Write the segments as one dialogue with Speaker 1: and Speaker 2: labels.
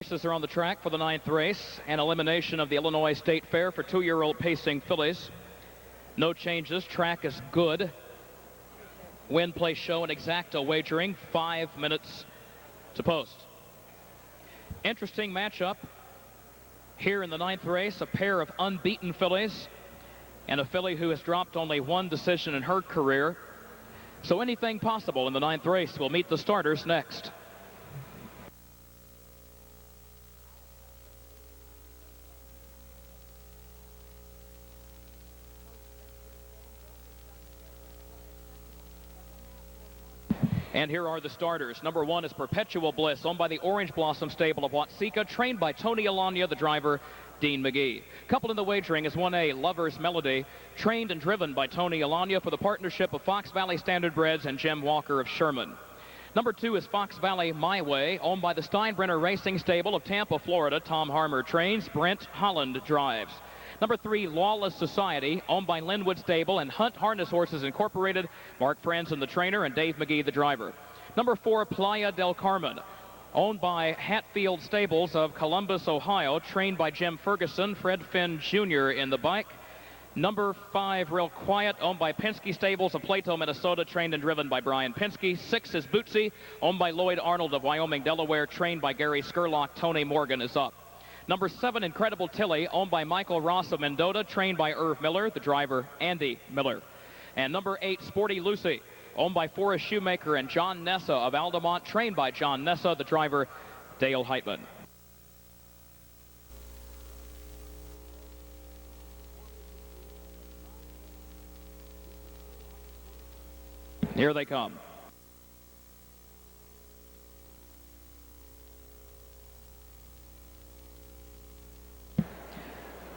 Speaker 1: Horses are on the track for the 9th race, an elimination of the Illinois State Fair for 2-year-old pacing fillies. No changes, track is good. Win, place, show, and exacta wagering, 5 minutes to post. Interesting matchup here in the 9th race, a pair of unbeaten fillies and a filly who has dropped only one decision in her career. So anything possible in the 9th race. We'll meet the starters next. And here are the starters. Number 1 is Perpetual Bliss, owned by the Orange Blossom stable of Watsika, trained by Tony Alagna, the driver, Dean McGee. Coupled in the wagering is 1A, Lover's Melody, trained and driven by Tony Alagna for the partnership of Fox Valley Standardbreds and Jim Walker of Sherman. Number 2 is Fox Valley My Way, owned by the Steinbrenner Racing Stable of Tampa, Florida. Tom Harmer trains, Brent Holland drives. Number 3, Lawless Society, owned by Linwood Stable and Hunt Harness Horses Incorporated. Mark Franzen, the trainer, and Dave McGee, the driver. Number 4, Playa del Carmen, owned by Hatfield Stables of Columbus, Ohio, trained by Jim Ferguson, Fred Finn Jr. in the bike. Number 5, Real Quiet, owned by Penske Stables of Plato, Minnesota, trained and driven by Brian Penske. 6 is Bootsy, owned by Lloyd Arnold of Wyoming, Delaware, trained by Gary Skurlock. Tony Morgan is up. Number 7, Incredible Tillie, owned by Michael Ross of Mendota, trained by Irv Miller, the driver, Andy Miller. And number 8, Sporty Lucy, owned by Forrest Shoemaker and John Nessa of Aldemont, trained by John Nessa, the driver, Dale Heitman. Here they come.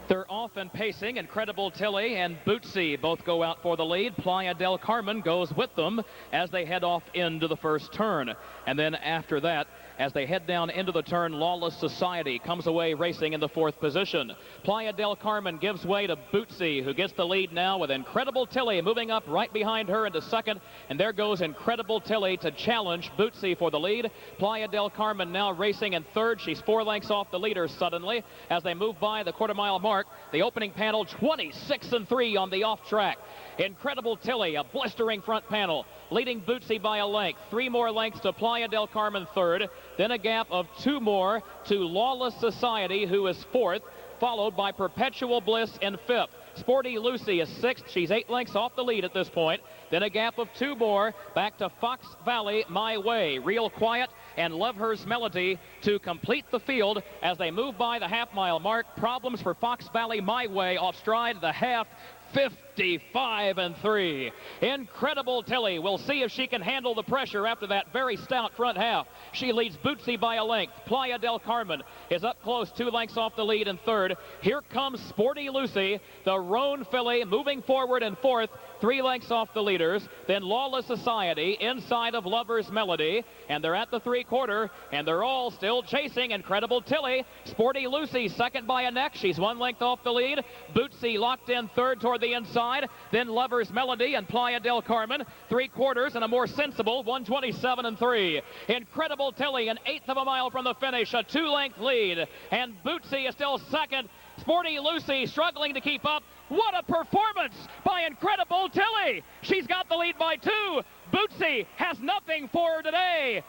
Speaker 1: They're off and pacing. Incredible Tillie and Bootsy both go out for the lead. Playa del Carmen goes with them as they head off into the first turn. And then after that, as they head down into the turn, Lawless Society comes away racing in the 4th position. Playa del Carmen gives way to Bootsy, who gets the lead now with Incredible Tillie moving up right behind her into 2nd. And there goes Incredible Tillie to challenge Bootsy for the lead. Playa del Carmen now racing in 3rd. She's 4 lengths off the leader suddenly as they move by the quarter-mile mark. The opening panel, 26-3 on the off track. Incredible Tillie, a blistering front panel, leading Bootsy by a length. 3 more lengths to Playa del Carmen 3rd. Then a gap of 2 more to Lawless Society, who is 4th, followed by Perpetual Bliss in 5th. Sporty Lucy is 6th. She's 8 lengths off the lead at this point. Then a gap of 2 more back to Fox Valley My Way. Real Quiet and Lover's Melody to complete the field as they move by the half-mile mark. Problems for Fox Valley My Way off stride the half. 55-3. Incredible Tillie. We'll see if she can handle the pressure after that very stout front half. She leads Bootsy by a length. Playa del Carmen is up close, 2 lengths off the lead in 3rd. Here comes Sporty Lucy, the roan filly, moving forward in 4th, 3 lengths off the leaders. Then Lawless Society inside of Lover's Melody, and they're at the 3/4, and they're all still chasing Incredible Tillie. Sporty Lucy 2nd by a neck. She's 1 length off the lead. Bootsy locked in 3rd toward the inside. Then Lover's Melody and Playa del Carmen 3/4 and a more sensible 127-3. Incredible Tillie an 1/8 of a mile from the finish, a 2-length lead, and Bootsy is still 2nd. Sporty Lucy struggling to keep up. What a performance by Incredible Tillie. She's got the lead by 2. Bootsy has nothing for her today.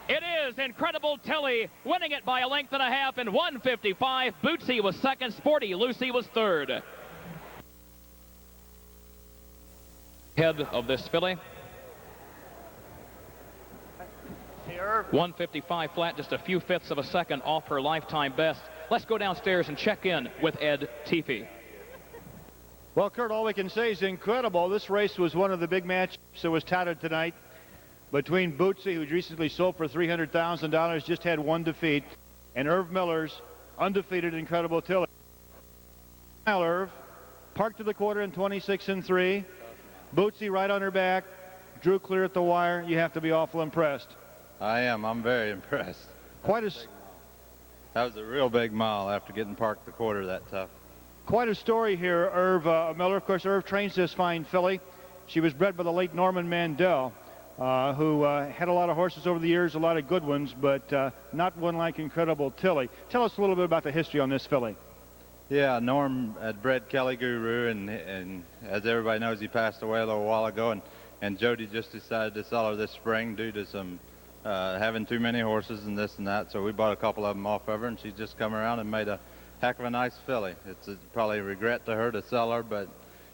Speaker 1: It is Incredible Tillie winning it by a length and a half in 1:55. Bootsy was 2nd. Sporty Lucy was 3rd. Head of this filly. 1:55 flat, just a few 1/5 of a second off her lifetime best. Let's go downstairs and check in with Ed Teefee.
Speaker 2: Well, Kurt, all we can say is incredible. This race was one of the big matches that was touted tonight between Bootsy, who recently sold for $300,000, just had 1 defeat, and Irv Miller's undefeated Incredible Tillie. Irv parked to the quarter in 26-3. Bootsy right on her back, drew clear at the wire. You have to be awful impressed.
Speaker 3: I am. I'm very impressed.
Speaker 2: That
Speaker 3: was a real big mile after getting parked the quarter that tough.
Speaker 2: Quite a story here, Irv Miller. Of course, Irv trains this fine filly. She was bred by the late Norman Mandel. who had a lot of horses over the years, a lot of good ones, but not one like Incredible Tillie. Tell us a little bit about the history on this filly.
Speaker 3: Yeah, Norm had bred Kelly Guru, and as everybody knows, he passed away a little while ago, and Jody just decided to sell her this spring due to some having too many horses and this and that. So we bought a couple of them off of her, and she's just come around and made a heck of a nice filly. It's probably a regret to her to sell her, but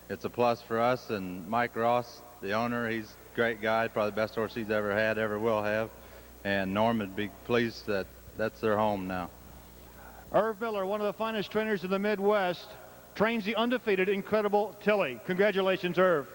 Speaker 3: it's a plus for us. And Mike Ross, the owner, he's a great guy, probably the best horse he's ever had, ever will have. And Norm would be pleased that that's their home now.
Speaker 2: Irv Miller, one of the finest trainers in the Midwest, trains the undefeated Incredible Tillie. Congratulations, Irv.